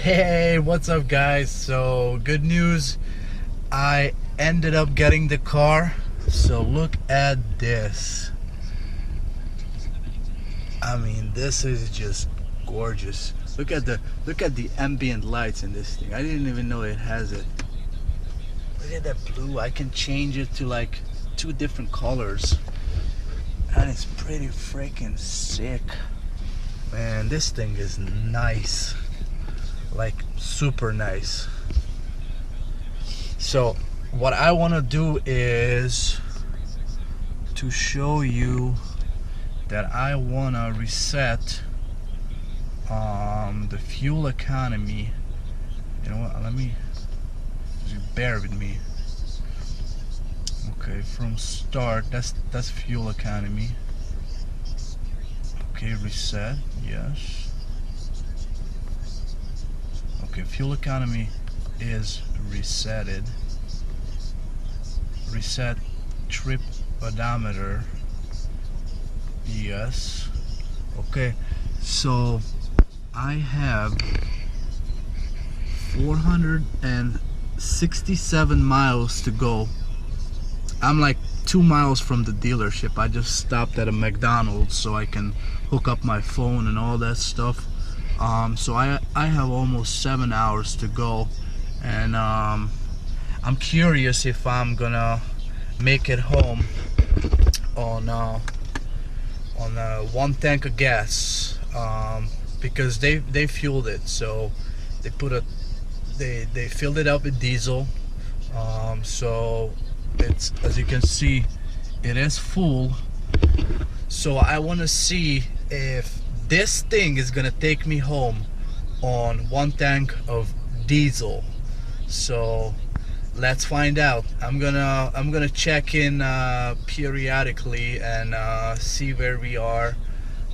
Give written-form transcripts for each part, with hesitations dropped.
Hey, what's up guys? So good news, I ended up getting the car. So look at this. I mean, this is just gorgeous. Look at the ambient lights in this thing. I didn't even know it has it. Look at that blue. I can change it to like 2 different colors. And it's pretty freaking sick. Man, this thing is nice. Like super nice. So what I want to do is to show you that I want to reset the fuel economy. You know what, let me just bear with me. Okay, from start, that's fuel economy. Okay, reset, yes. Okay, fuel economy is resetted. Reset trip odometer, yes. Okay, so I have 467 miles to go. I'm like 2 miles from the dealership. I just stopped at a McDonald's so I can hook up my phone and all that stuff. So I have almost 7 hours to go, and I'm curious if I'm gonna make it home on 1 tank of gas, because they fueled it. So they they filled it up with diesel. So it's, as you can see, it is full. So I want to see if this thing is gonna take me home on 1 tank of diesel. So let's find out. I'm gonna check in periodically and see where we are.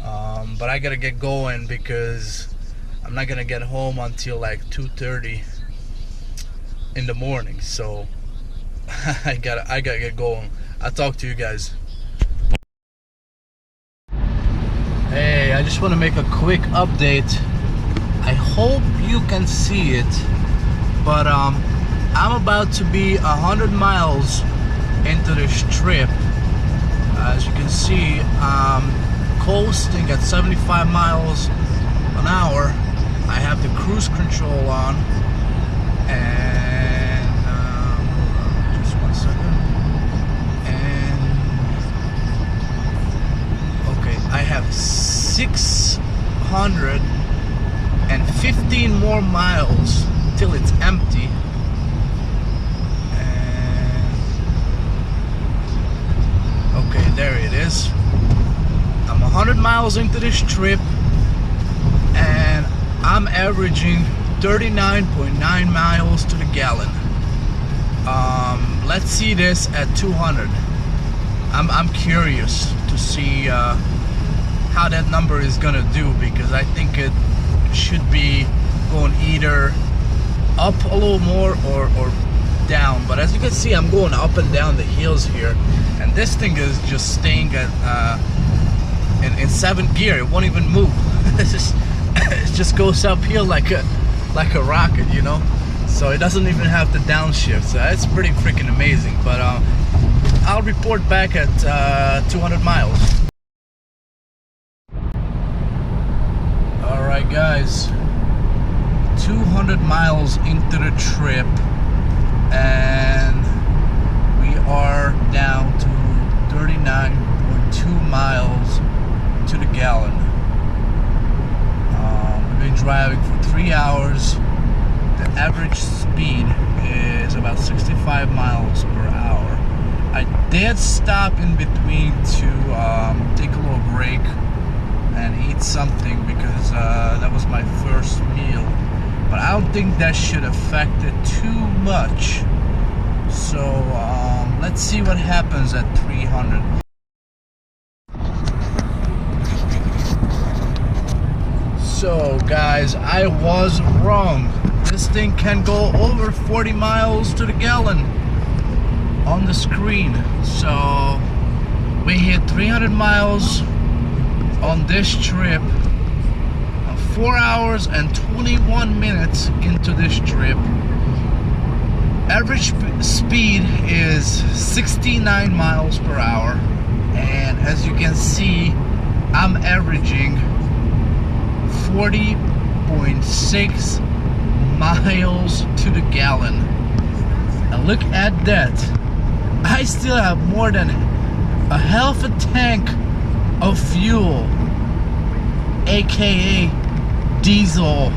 But I gotta get going because I'm not gonna get home until like 2:30 in the morning. So I gotta get going. I'll talk to you guys. Hey, I just want to make a quick update. I hope you can see it, but I'm about to be 100 miles into this trip. As you can see, I'm coasting at 75 miles an hour. I have the cruise control on, and just 1 second. And okay, I have 615 more miles till it's empty. And okay, there it is. I'm 100 miles into this trip, and I'm averaging 39.9 miles to the gallon. Let's see this at 200. I'm curious to see how that number is gonna do, because I think it should be going either up a little more or down. But as you can see, I'm going up and down the hills here, and this thing is just staying at in 7th gear. It won't even move. It just goes uphill like a rocket, you know. So it doesn't even have to downshift. So it's pretty freaking amazing. But I'll report back at 200 miles. All right, guys. 200 miles into the trip, and we are down to 39.2 miles to the gallon. We've been driving for 3 hours. The average speed is about 65 miles per hour. I did stop in between to take a little break and eat something, because that was my first meal. But I don't think that should affect it too much. So let's see what happens at 300. So guys, I was wrong. This thing can go over 40 miles to the gallon on the screen. So we hit 300 miles on this trip 4 hours and 21 minutes into this trip. Average speed is 69 miles per hour, and as you can see, I'm averaging 40.6 miles to the gallon. And look at that, I still have more than a half a tank of fuel, aka diesel.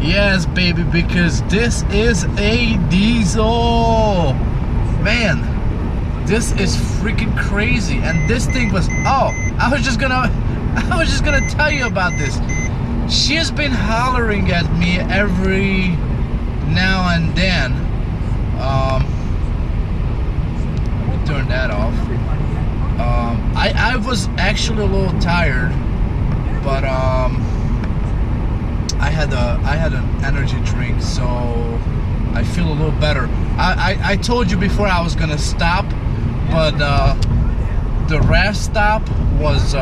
Yes, baby, because this is a diesel. Man, this is freaking crazy. And this thing was, oh, I was just gonna tell you about this. She has been hollering at me every now and then. Let me turn that off. I was actually a little tired, but I had an energy drink, so I feel a little better. I told you before I was gonna stop, but the rest stop was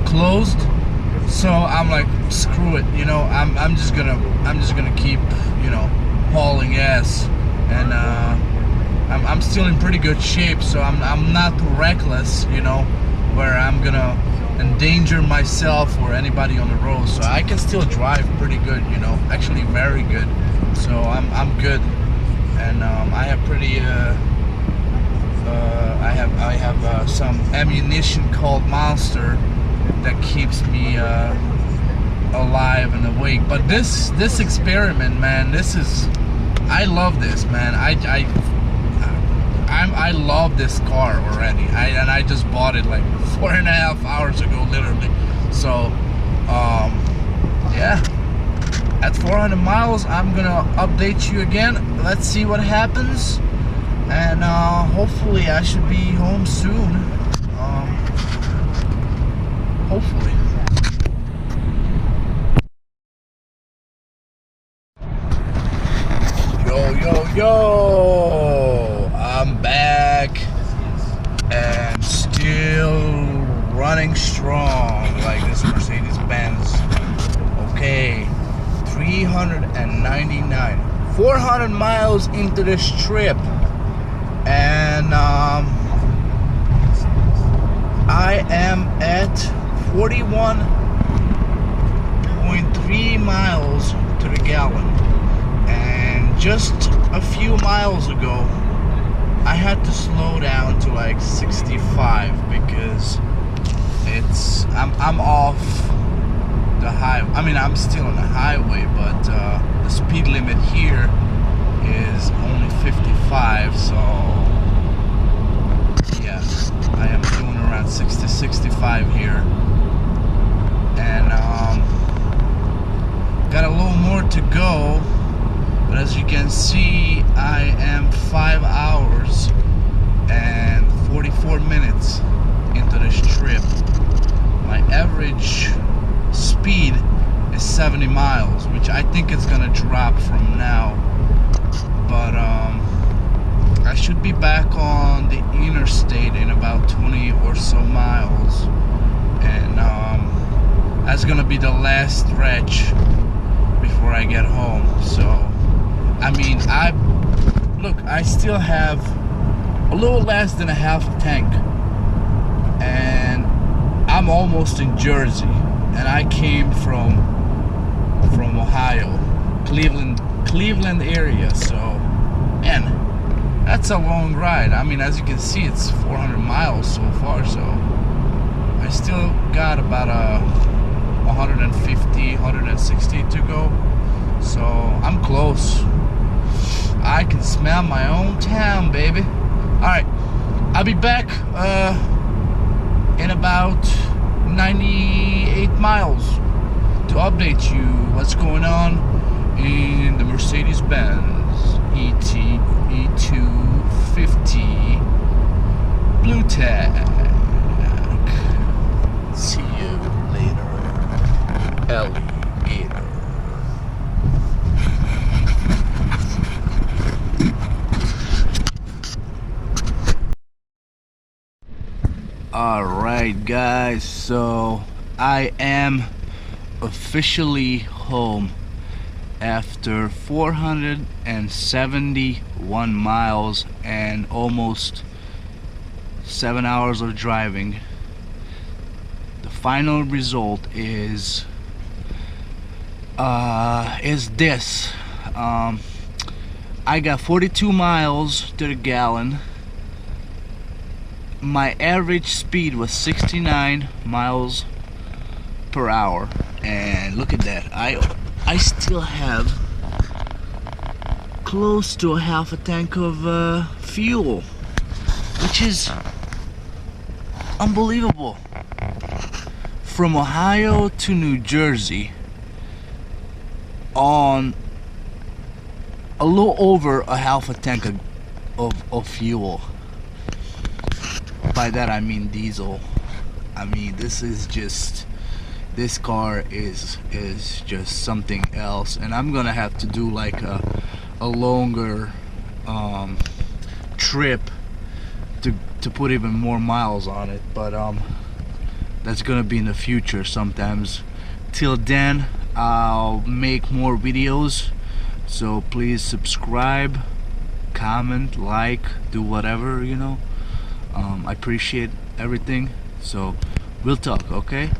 closed, so I'm like, screw it, you know. I'm just gonna keep, you know, hauling ass, and I'm still in pretty good shape, so I'm not reckless, you know, where I'm gonna endanger myself or anybody on the road. So I can still drive pretty good, you know, actually very good. So I'm good, and I have pretty I have some ammunition called Monster that keeps me alive and awake. But this experiment, man, I love this, man. I love this car already. And I just bought it like 4.5 hours ago, literally. So yeah, at 400 miles I'm gonna update you again. Let's see what happens, and hopefully I should be home soon. Hopefully. Yo, I'm back and still running strong like this Mercedes-Benz. Okay, 399, 400 miles into this trip, and I am at 41.3 miles to the gallon. And just a few miles ago, I had to slow down to like 65 because I'm off the highway. I mean, I'm still on the highway, but the speed limit here is only 55. So yeah, I am doing around 60, 65 here, and got a little more to go. But as you can see, I am 5 hours and 44 minutes into this trip. My average speed is 70 miles, which I think is gonna drop from now. But I should be back on the interstate in about 20 or so miles, and that's gonna be the last stretch before I get home. So I mean, I still have a little less than a half a tank, and I'm almost in Jersey, and I came from Ohio, Cleveland area. So, man, that's a long ride. I mean, as you can see, it's 400 miles so far, so I still got about 150, 160 to go. So I'm close. I can smell my own town, baby. Alright, I'll be back in about 98 miles to update you what's going on in the Mercedes-Benz E250 Bluetec. See you later, alligator. Alright guys, so I am officially home after 471 miles and almost 7 hours of driving. The final result is this. I got 42 miles to the gallon. My average speed was 69 miles per hour, and look at that. I still have close to a half a tank of fuel, which is unbelievable. From Ohio to New Jersey on a little over a half a tank of fuel. By that I mean diesel. I mean, this car is just something else, and I'm gonna have to do like a longer trip to put even more miles on it, but that's gonna be in the future sometimes. Till then, I'll make more videos, so please subscribe, comment, like, do whatever, you know. I appreciate everything, so we'll talk, okay?